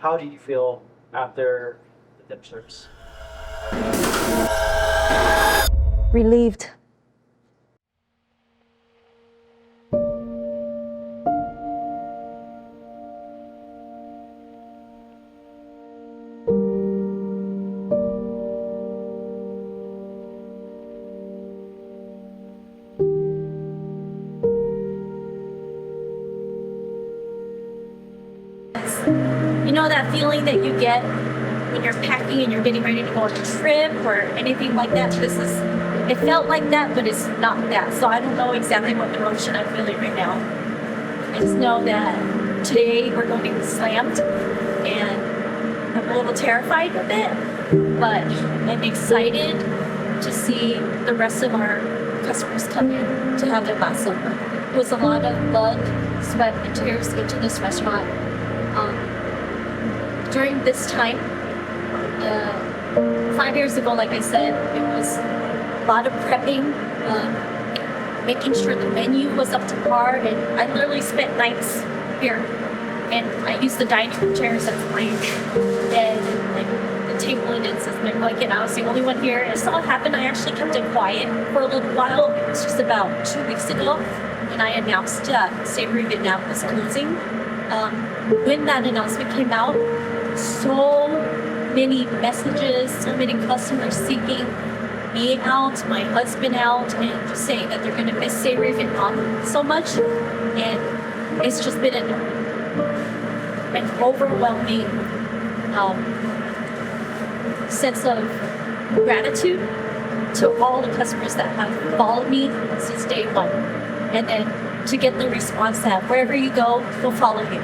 How do you feel after the dip strips? Relieved. You know that feeling that you get when you're packing and you're getting ready to go on a trip or anything like that? It felt like that, but it's not that. So I don't know exactly what emotion I'm feeling right now. I just know that today we're going to be slammed and I'm a little terrified of it, but I'm excited to see the rest of our customers come in to have their last supper. It was a lot of blood, sweat, and tears into this restaurant. During this time, 5 years ago, like I said, it was a lot of prepping, making sure the menu was up to par, and I literally spent nights here. And I used the dining room chairs as my bed and like the table linens as my blanket. I was the only one here. And so it happened, I actually kept it quiet for a little while. It was just about 2 weeks ago when I announced that Savory Vietnam was closing. When that announcement came out, so many messages, so many customers seeking me out, my husband out, and just saying that they're going to miss Savory Vietnam so much. And it's just been an overwhelming sense of gratitude to all the customers that have followed me since day one. And then to get the response that wherever you go, we'll follow you.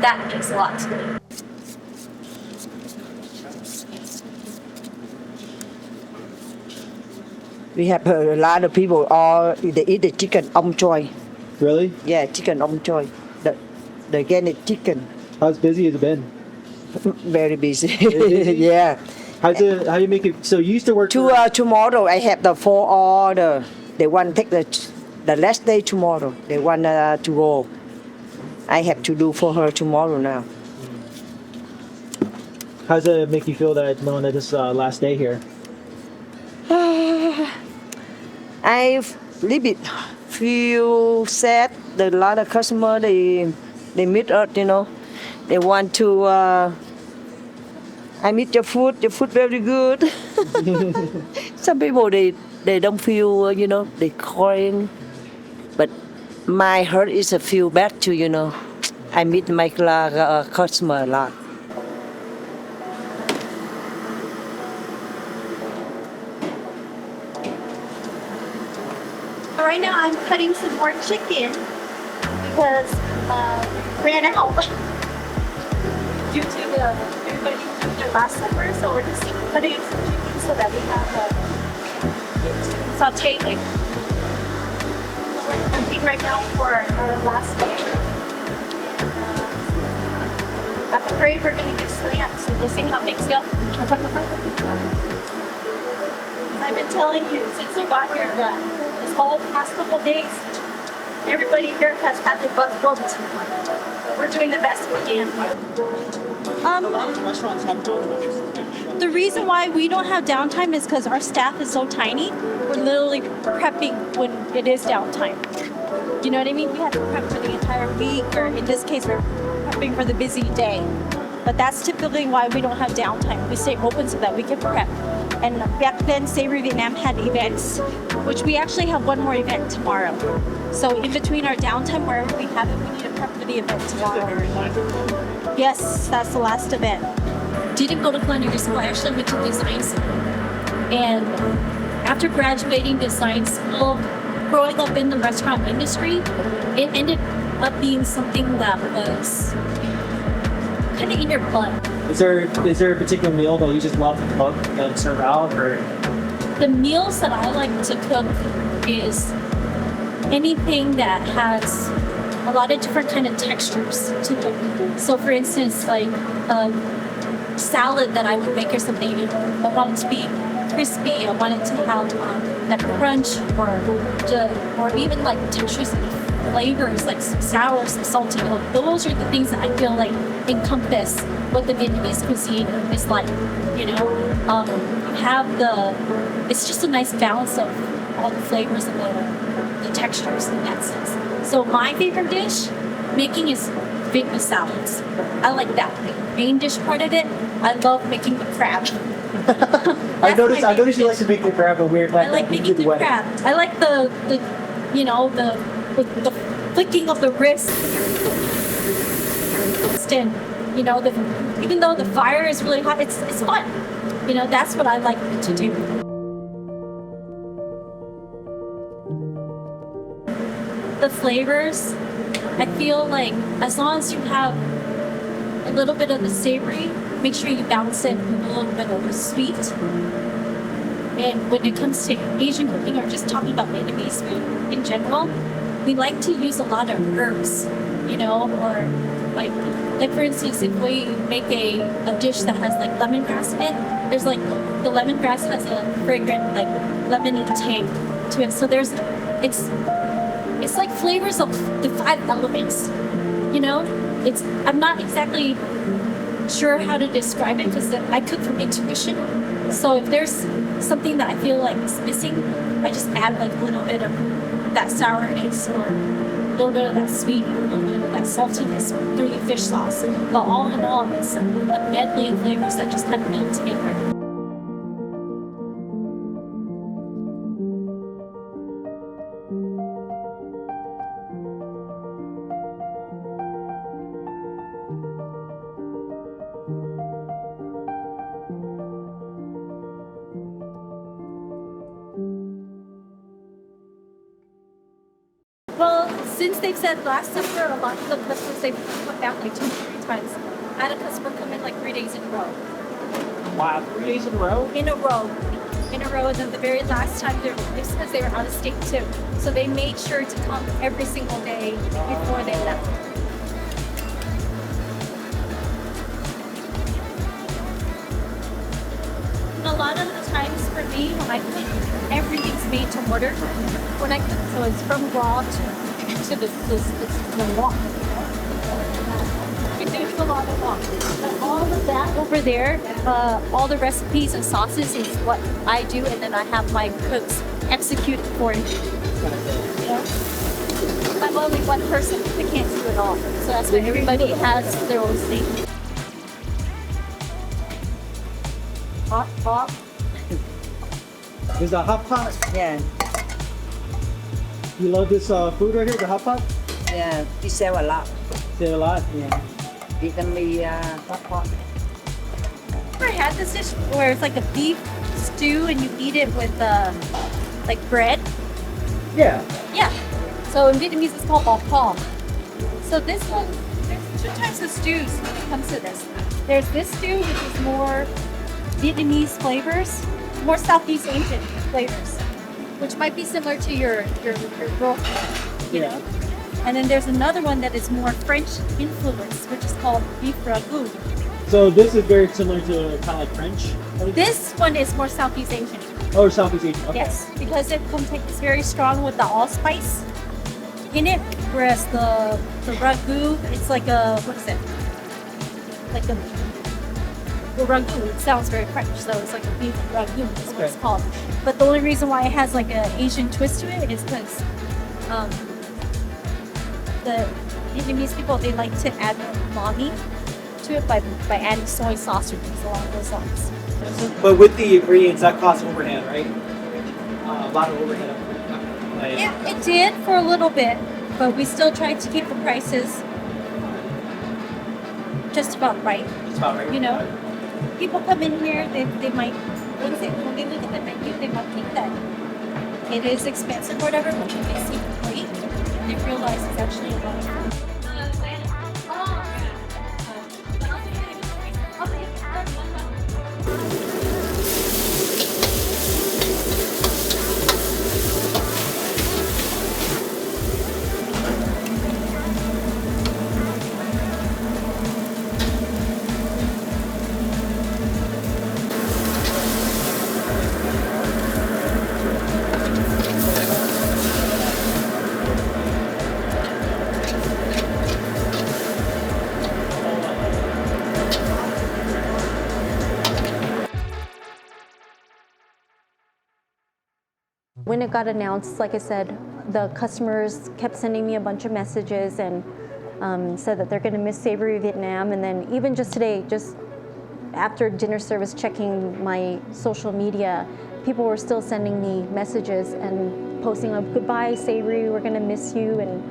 That means a lot to me. We have a lot of people all they eat the chicken An Choi. Really? Yeah, chicken An Choi. The organic chicken. How busy has it been? Very busy. Busy? Yeah. How do you make it? So you used to work Tomorrow I have the 4 order. They want take the last day tomorrow. They want to go. I have to do for her tomorrow now. How does it make you feel that knowing that this last day here? I little bit feel sad. There's a lot of customers they meet us, you know. They want to. I meet your food. Your food very good. Some people they don't feel, you know, they crying, but my heart is a feel bad too, you know. I meet my customer a lot. Right now I'm cutting some more chicken because ran out due to everybody doing their last supper. So we're just cutting some chicken so that we have sauteing. We're cooking right now for our last day. I'm afraid we're going to get slammed, so we'll see how things go. I've been telling you since I got here that this whole past couple days, everybody here has had their butts whooped. We're doing the best we can. The reason why we don't have downtime is because our staff is so tiny. We're literally prepping when it is downtime. You know what I mean? We have to prep for the entire week, or in this case, we're prepping for the busy day. But that's typically why we don't have downtime. We stay open so that we can prep. And back then, Savory Vietnam had events, which we actually have one more event tomorrow. So in between our downtime, wherever we have it, we need to prep for the event tomorrow. Yes, that's the last event. Didn't go to culinary school. I actually went to design school. And after graduating design school, growing up in the restaurant industry, it ended up being something that was kind of in your blood. Is there a particular meal that you just love to cook and serve out, or? The meals that I like to cook is anything that has a lot of different kind of textures to it. So for instance, like salad that I would make or something, I want it to be crispy, I want it to have that crunch or even like textures in flavors, like some sour, some salty. Those are the things that I feel like encompass what the Vietnamese cuisine is like. You know, you have it's just a nice balance of all the flavors and the textures in that sense. So my favorite dish making is Vietnamese salads. I like that. The main dish part of it, I love making the crab. I noticed you like to make the crab a weird I like making the crab. I like the flicking of the wrist. And you know, even though the fire is really hot, it's fun. You know, that's what I like to do. The flavors, I feel like as long as you have a little bit of the savory, make sure you balance it with a little bit of the sweet. And when it comes to Asian cooking or just talking about Vietnamese food in general, we like to use a lot of herbs, you know, or like for instance, if we make a dish that has like lemongrass in it, there's like the lemongrass has a fragrant like lemony tang to it. So it's like flavors of the 5 elements, you know. I'm not exactly sure how to describe it because I cook from intuition. So if there's something that I feel like is missing, I just add like a little bit of that sourness or a little bit of that sweet, a little bit of that saltiness through the fish sauce. But all in all, it's a medley of flavors that just kind of melt together. Well, since they've said last summer, a lot of the customers, they've come back like 2 or 3 times. I had a customer come in like 3 days in a row. Wow, 3 days in a row? In a row. And then the very last time, it's because they were out of state too. So they made sure to come every single day before they left. And a lot of the times for me, when I cook, everything's made to order. When I cook, so it's from raw to the wok. There's a lot of wok. But all of that over there, all the recipes and sauces is what I do, and then I have my cooks execute it for me. You know? I'm only one person, I can't do it all. So that's why everybody has their own thing. Hot pot. There's a hot pot. Yeah, You love this food right here, the hot pot? yeah, we sell a lot. Say a lot. Yeah. Vietnamese hot pot. Ever had this dish where it's like a beef stew and you eat it with like bread? Yeah. Yeah. So in Vietnamese it's called bò kho. So this one, there's 2 types of stews when it comes to this. There's this stew which is more Vietnamese flavors, more Southeast Asian flavors, which might be similar to your broth, you know. And then there's another one that is more French influence, which is called beef ragout. So this is very similar to kind of like French. This one is more Southeast Asian. Oh, Southeast Asian. Okay. Yes, because it is very strong with the allspice in it, whereas the ragout, it's like a, what is it? Like a, well, ragout, it sounds very French, so it's like a beef ragout is what it's called. But the only reason why it has like an Asian twist to it is because the Vietnamese people, they like to add umami to it by adding soy sauce or things along those lines. But with the ingredients, that costs overhead, right? A lot of overhead. Like, It did for a little bit, but we still tried to keep the prices just about right. It's about right. You know, people come in here, they might, when they look at the menu, they might think that it is expensive or whatever, but when they see the plate, they realize it's actually a lot of food. when it got announced, like I said, the customers kept sending me a bunch of messages and said that they're going to miss Savory Vietnam. And then even just today, just after dinner service, checking my social media, people were still sending me messages and posting like, goodbye Savory, we're going to miss you, and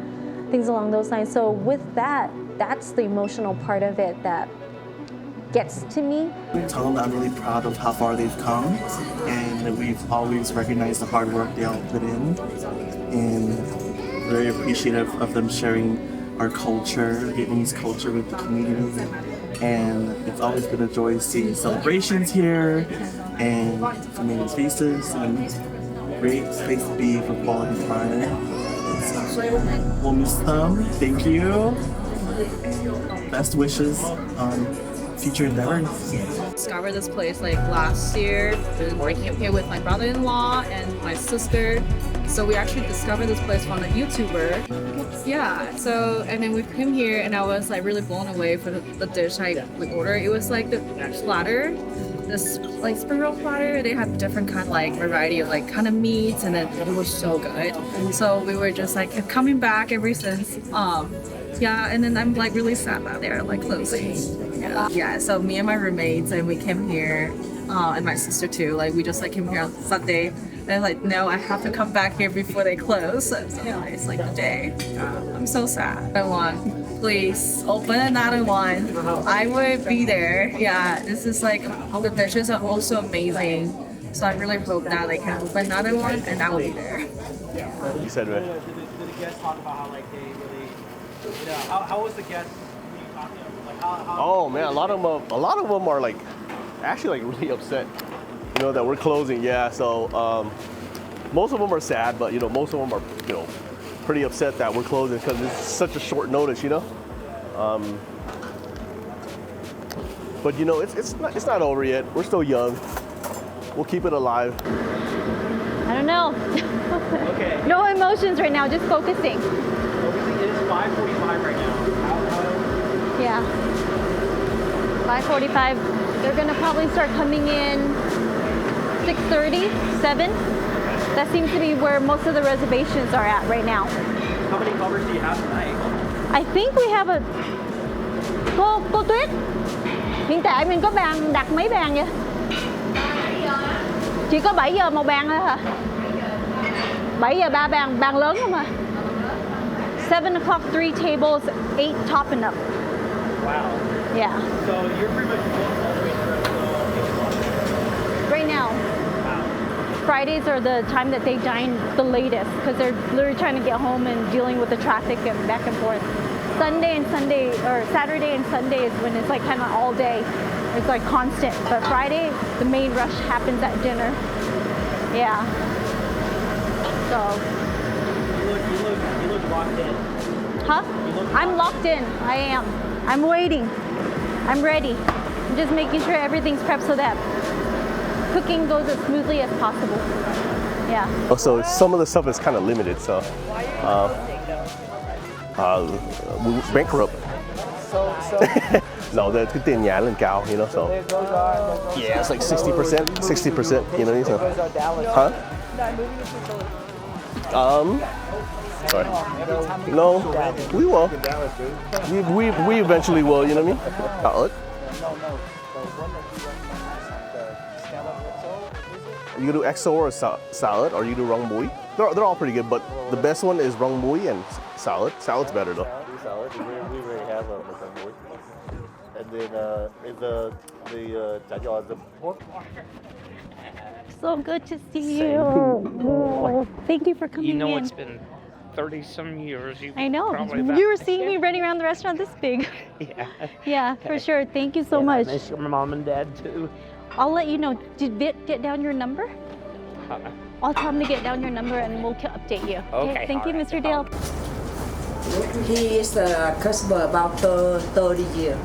things along those lines. So with that, that's the emotional part of it that gets to me. Tell them I'm really proud of how far they've come, and we've always recognized the hard work they all put in, and very appreciative of them sharing our culture, Vietnamese culture, with the community. And it's always been a joy seeing celebrations here and familiar faces, and great place to be for quality time. So we'll miss them. Thank you. Best wishes on future endeavors. Discovered this place like last year. I came here with my brother-in-law and my sister. So we actually discovered this place from a YouTuber. Yeah, so and then we came here and I was like really blown away for the dish I ordered. It was like the platter, this like spring roll platter. They had different kind of like variety of like kind of meats, and then it was so good. So we were just like kept coming back ever since. Yeah, and then I'm like really sad that they're like closing. Yeah, so me and my roommates and we came here, and my sister too. Like we just like came here on Sunday. And like, no, I have to come back here before they close. So it's like the day. I'm so sad. I want, please open another one. I would be there. Yeah, this is like, the dishes are also amazing. So I really hope that they can open another one and I will be there. You said right. Did the guests talk about how like they really, you know, how was the guest when you talked to them? Like how Oh man, a lot of them are like actually like really upset, you know, that we're closing. Yeah, so most of them are sad, but you know, most of them are, you know, pretty upset that we're closing because it's such a short notice, you know. But you know, it's not over yet. We're still young. We'll keep it alive. I don't know. Okay. No emotions right now, just focusing. It is 5:45 right now. Yeah. 5:45. They're gonna probably start coming in 6:30, 7. That seems to be where most of the reservations are at right now. How many covers do you have tonight? I think we have a... Cô Tuyết, hiện tại mình có bàn đặt mấy bàn vậy? Chỉ có 7 giờ một bàn thôi hả? 7 giờ 3 bàn, bàn lớn không à? 7 o'clock 3 tables, 8 topping up. Wow. Yeah. So you're pretty much booked all the way through. Right now. Fridays are the time that they dine the latest because they're literally trying to get home and dealing with the traffic and back and forth. Saturday and Sunday is when it's like kind of all day. It's like constant. But Friday, the main rush happens at dinner. Yeah. So. You look locked in. Huh? I'm locked in. I am. I'm waiting. I'm ready. I'm just making sure everything's prepped so that cooking goes as smoothly as possible. Yeah. So some of the stuff is kind of limited, so we bankrupt. No, the tiền nhà lên cao, you know, so yeah, it's like 60%, you know, so. Huh? Sorry. No, we will. We eventually will, you know what I mean? You do XO or salad, or you do rong mui. They're all pretty good, but the best one is rong mui and salad. Salad's better though. Salad, we already have a rong mui. And then is the chả giò, the pork. So good to see you. Thank you for coming in. You know, it's been 30 some years. I know. You were seeing me running around the restaurant this big. Yeah. Yeah, for sure. Thank you so much. I miss your mom and dad too. I'll let you know. Did Vit get down your number? I'll tell him to get down your number and we'll update you. Okay, Thank you, all right. Mr. Dale. He is a customer about 30 years.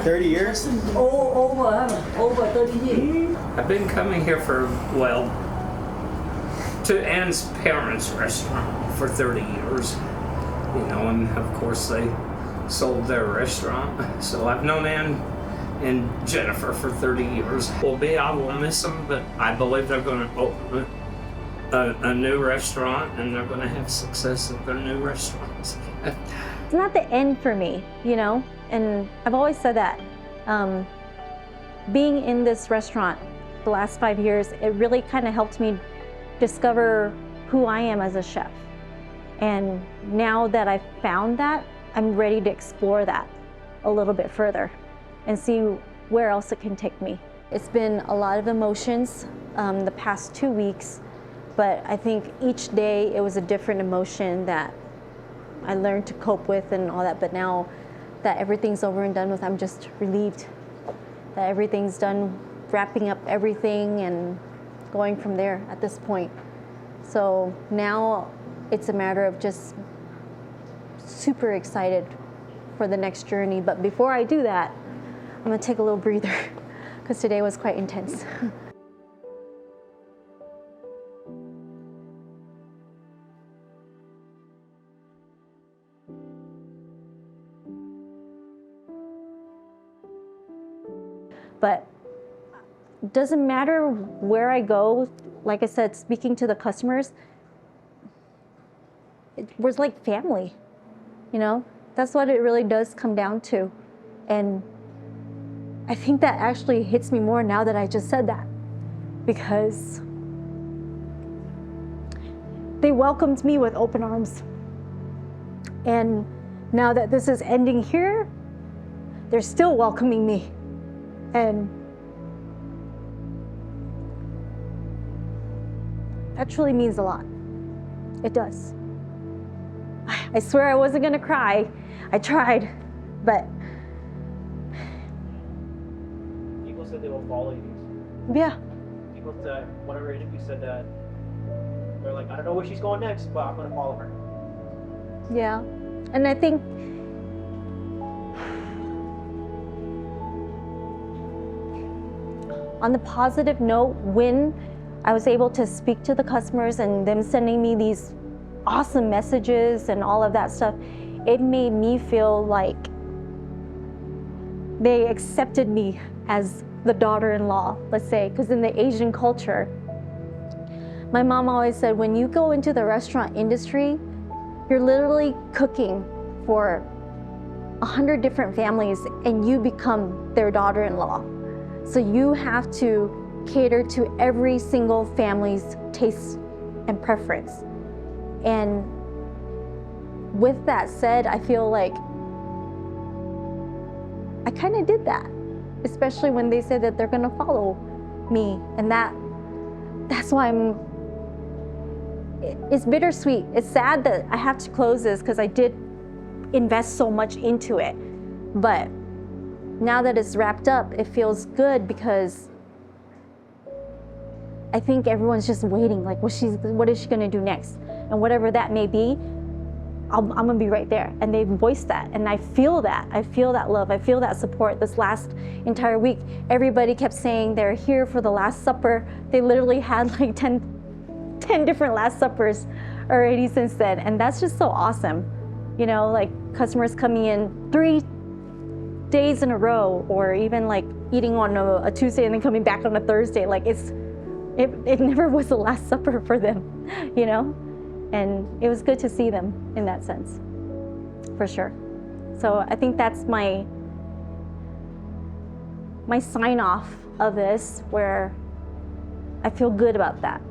30 years? Over 30 years. I've been coming here for, well, to Ann's parents' restaurant for 30 years. You know, and of course they sold their restaurant. So I've known Ann and Jennifer for 30 years. I will miss them, but I believe they're going to open a new restaurant, and they're going to have success at their new restaurants. It's not the end for me, you know, and I've always said that. Being in this restaurant the last 5 years, it really kind of helped me discover who I am as a chef. And now that I've found that, I'm ready to explore that a little bit further and see where else it can take me. It's been a lot of emotions the past 2 weeks, but I think each day it was a different emotion that I learned to cope with and all that. But now that everything's over and done with, I'm just relieved that everything's done, wrapping up everything and going from there at this point. So now it's a matter of just super excited for the next journey. But before I do that, I'm gonna take a little breather because today was quite intense. But it doesn't matter where I go, like I said, speaking to the customers, it was like family, you know? That's what it really does come down to. And I think that actually hits me more now that I just said that, because they welcomed me with open arms. And now that this is ending here, they're still welcoming me. And that truly means a lot. It does. I swear I wasn't gonna cry. I tried, but. People said they will follow you. Yeah. People said, whatever interview said that, they're like, I don't know where she's going next, but I'm gonna follow her. Yeah. And I think on the positive note, when I was able to speak to the customers and them sending me these awesome messages and all of that stuff, it made me feel like they accepted me as the daughter-in-law, let's say, because in the Asian culture, my mom always said, when you go into the restaurant industry, you're literally cooking for 100 different families and you become their daughter-in-law. So you have to cater to every single family's taste and preference. And with that said, I feel like I kind of did that, especially when they said that they're gonna follow me. And that's why it's bittersweet. It's sad that I have to close this because I did invest so much into it. But now that it's wrapped up, it feels good because I think everyone's just waiting, like what is she gonna do next? And whatever that may be, I'm gonna be right there. And they voiced that, and I feel that. I feel that love, I feel that support. This last entire week, everybody kept saying they're here for the Last Supper. They literally had like 10 different Last Suppers already since then. And that's just so awesome. You know, like customers coming in 3 days in a row, or even like eating on a Tuesday and then coming back on a Thursday. Like it never was the Last Supper for them, you know? And it was good to see them in that sense, for sure. So I think that's my sign off of this, where I feel good about that.